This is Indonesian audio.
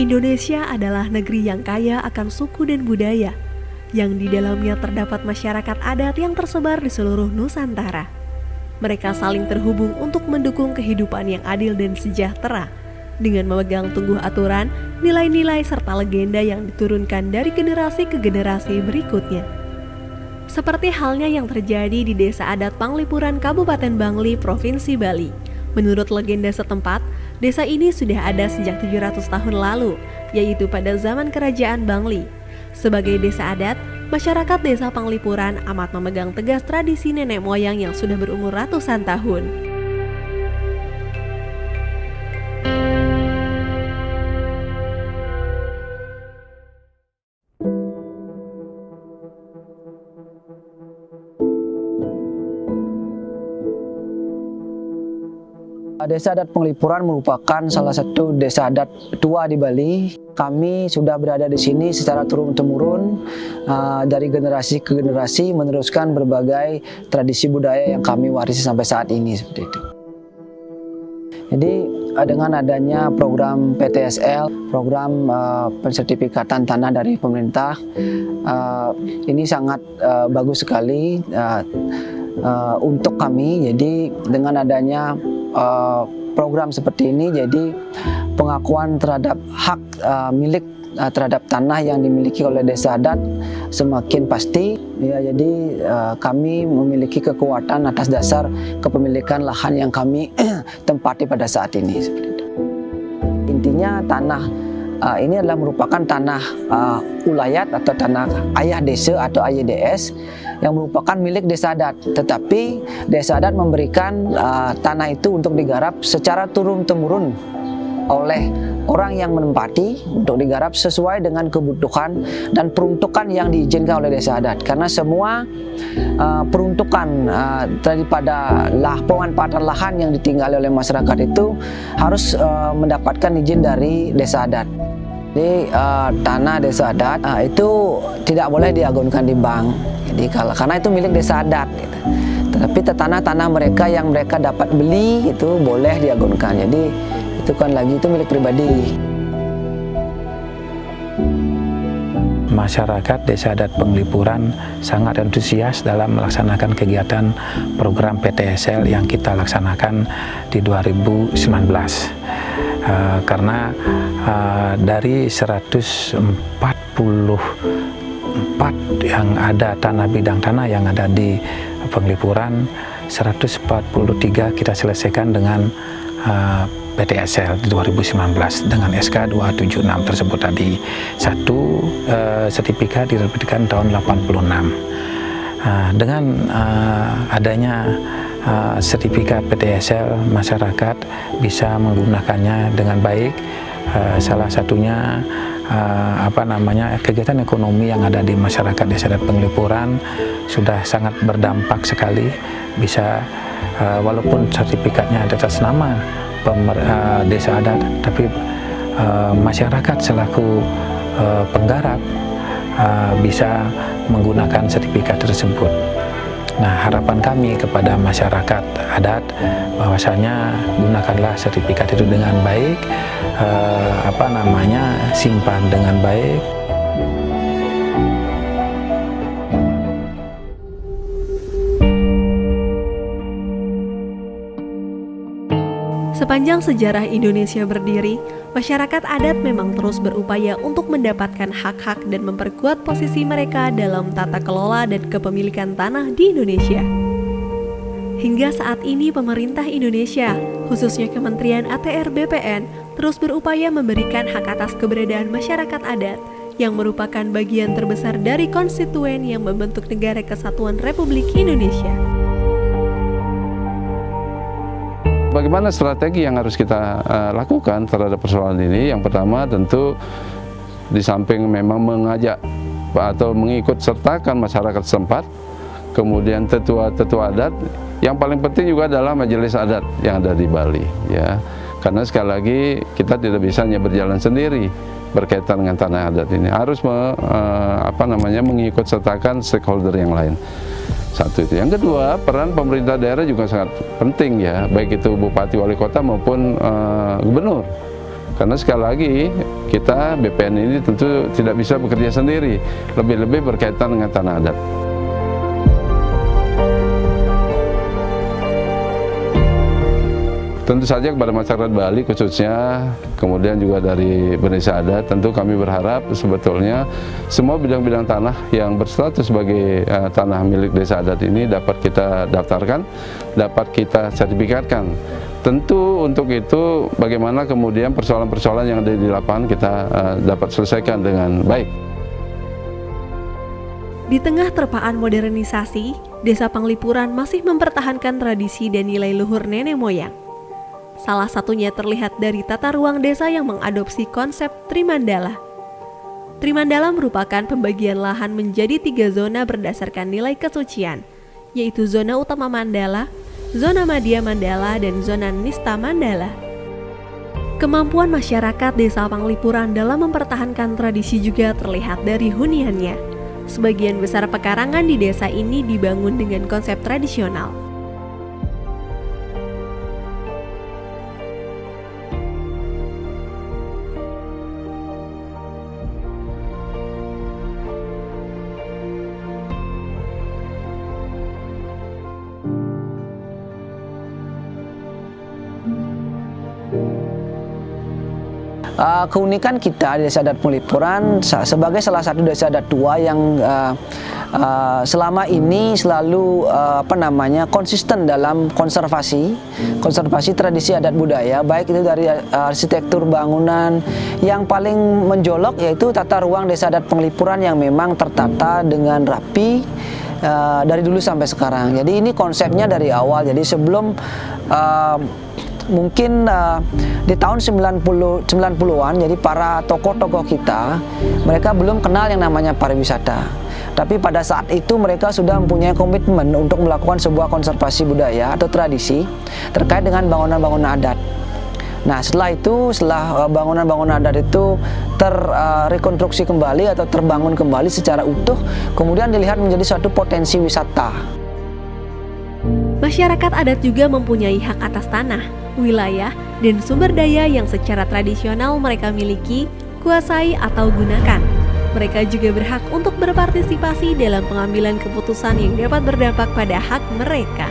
Indonesia adalah negeri yang kaya akan suku dan budaya, yang di dalamnya terdapat masyarakat adat yang tersebar di seluruh Nusantara. Mereka saling terhubung untuk mendukung kehidupan yang adil dan sejahtera, dengan memegang teguh aturan, nilai-nilai serta legenda yang diturunkan dari generasi ke generasi berikutnya. Seperti halnya yang terjadi di Desa Adat Panglipuran Kabupaten Bangli, Provinsi Bali. Menurut legenda setempat, desa ini sudah ada sejak 700 tahun lalu, yaitu pada zaman Kerajaan Bangli. Sebagai desa adat, masyarakat Desa Panglipuran amat memegang tegas tradisi nenek moyang yang sudah berumur ratusan tahun. Desa Adat Panglipuran merupakan salah satu desa adat tua di Bali. Kami sudah berada di sini secara turun-temurun dari generasi ke generasi, meneruskan berbagai tradisi budaya yang kami warisi sampai saat ini seperti itu. Jadi dengan adanya program PTSL, program pensertifikatan tanah dari pemerintah, ini sangat bagus sekali untuk kami. Jadi dengan adanya program seperti ini, jadi pengakuan terhadap hak milik terhadap tanah yang dimiliki oleh desa adat semakin pasti. Ya, jadi kami memiliki kekuatan atas dasar kepemilikan lahan yang kami tempati pada saat ini. Intinya tanah ini adalah merupakan tanah ulayat atau tanah ayah desa atau AYDS yang merupakan milik desa adat. Tetapi desa adat memberikan tanah itu untuk digarap secara turun-temurun oleh orang yang menempati untuk digarap sesuai dengan kebutuhan dan peruntukan yang diizinkan oleh desa adat. Karena semua peruntukan daripada pemanfaatan lahan yang ditinggali oleh masyarakat itu harus mendapatkan izin dari desa adat. Jadi tanah desa adat itu tidak boleh diagunkan di bank. Jadi karena itu milik desa adat. Gitu. Tetapi tanah-tanah mereka yang mereka dapat beli itu boleh diagunkan. Jadi itu kan lagi itu milik pribadi. Masyarakat Desa Adat Panglipuran sangat antusias dalam melaksanakan kegiatan program PTSL yang kita laksanakan di 2019. Karena dari 144 yang ada bidang tanah yang ada di Panglipuran, 143 kita selesaikan dengan PTSL di 2019 dengan SK 276 tersebut tadi. Satu sertifikat diterbitkan tahun 86. Dengan adanya sertifikat PTSL, masyarakat bisa menggunakannya dengan baik. Salah satunya kegiatan ekonomi yang ada di masyarakat Desa Adat Panglipuran sudah sangat berdampak sekali. Bisa walaupun sertifikatnya ada atas nama desa adat, tapi masyarakat selaku penggarap bisa menggunakan sertifikat tersebut. Nah, harapan kami kepada masyarakat adat bahwasanya gunakanlah sertifikat itu dengan baik, simpan dengan baik. Sepanjang sejarah Indonesia berdiri, masyarakat adat memang terus berupaya untuk mendapatkan hak-hak dan memperkuat posisi mereka dalam tata kelola dan kepemilikan tanah di Indonesia. Hingga saat ini pemerintah Indonesia, khususnya Kementerian ATR BPN, terus berupaya memberikan hak atas keberadaan masyarakat adat yang merupakan bagian terbesar dari konstituen yang membentuk Negara Kesatuan Republik Indonesia. Bagaimana strategi yang harus kita lakukan terhadap persoalan ini? Yang pertama tentu di samping memang mengajak atau mengikut sertakan masyarakat setempat, kemudian tetua-tetua adat, yang paling penting juga adalah majelis adat yang ada di Bali, ya. Karena sekali lagi kita tidak bisa hanya berjalan sendiri berkaitan dengan tanah adat ini, harus mengikut sertakan stakeholder yang lain. Satu itu. Yang kedua, peran pemerintah daerah juga sangat penting, ya, baik itu bupati, wali kota maupun gubernur. Karena sekali lagi kita BPN ini tentu tidak bisa bekerja sendiri, lebih-lebih berkaitan dengan tanah adat. Tentu saja kepada masyarakat Bali khususnya, kemudian juga dari Desa Adat, tentu kami berharap sebetulnya semua bidang-bidang tanah yang berstatus sebagai tanah milik Desa Adat ini dapat kita daftarkan, dapat kita sertifikatkan. Tentu untuk itu bagaimana kemudian persoalan-persoalan yang ada di lapangan kita dapat selesaikan dengan baik. Di tengah terpaan modernisasi, Desa Panglipuran masih mempertahankan tradisi dan nilai luhur nenek moyang. Salah satunya terlihat dari tata ruang desa yang mengadopsi konsep Trimandala. Trimandala merupakan pembagian lahan menjadi 3 zona berdasarkan nilai kesucian, yaitu zona utama Mandala, zona Madya Mandala, dan zona Nista Mandala. Kemampuan masyarakat Desa Panglipuran dalam mempertahankan tradisi juga terlihat dari huniannya. Sebagian besar pekarangan di desa ini dibangun dengan konsep tradisional. Keunikan kita di Desa Adat Panglipuran sebagai salah satu desa adat tua yang selama ini selalu konsisten dalam konservasi tradisi adat budaya, baik itu dari arsitektur bangunan. Yang paling menjolok yaitu tata ruang Desa Adat Panglipuran yang memang tertata dengan rapi dari dulu sampai sekarang. Jadi ini konsepnya dari awal. Jadi sebelum mungkin di tahun 90-an, jadi para tokoh-tokoh kita, mereka belum kenal yang namanya pariwisata. Tapi pada saat itu mereka sudah mempunyai komitmen untuk melakukan sebuah konservasi budaya atau tradisi terkait dengan bangunan-bangunan adat. Nah, setelah bangunan-bangunan adat itu terrekonstruksi kembali atau terbangun kembali secara utuh, kemudian dilihat menjadi suatu potensi wisata. Masyarakat adat juga mempunyai hak atas tanah, wilayah, dan sumber daya yang secara tradisional mereka miliki, kuasai, atau gunakan. Mereka juga berhak untuk berpartisipasi dalam pengambilan keputusan yang dapat berdampak pada hak mereka.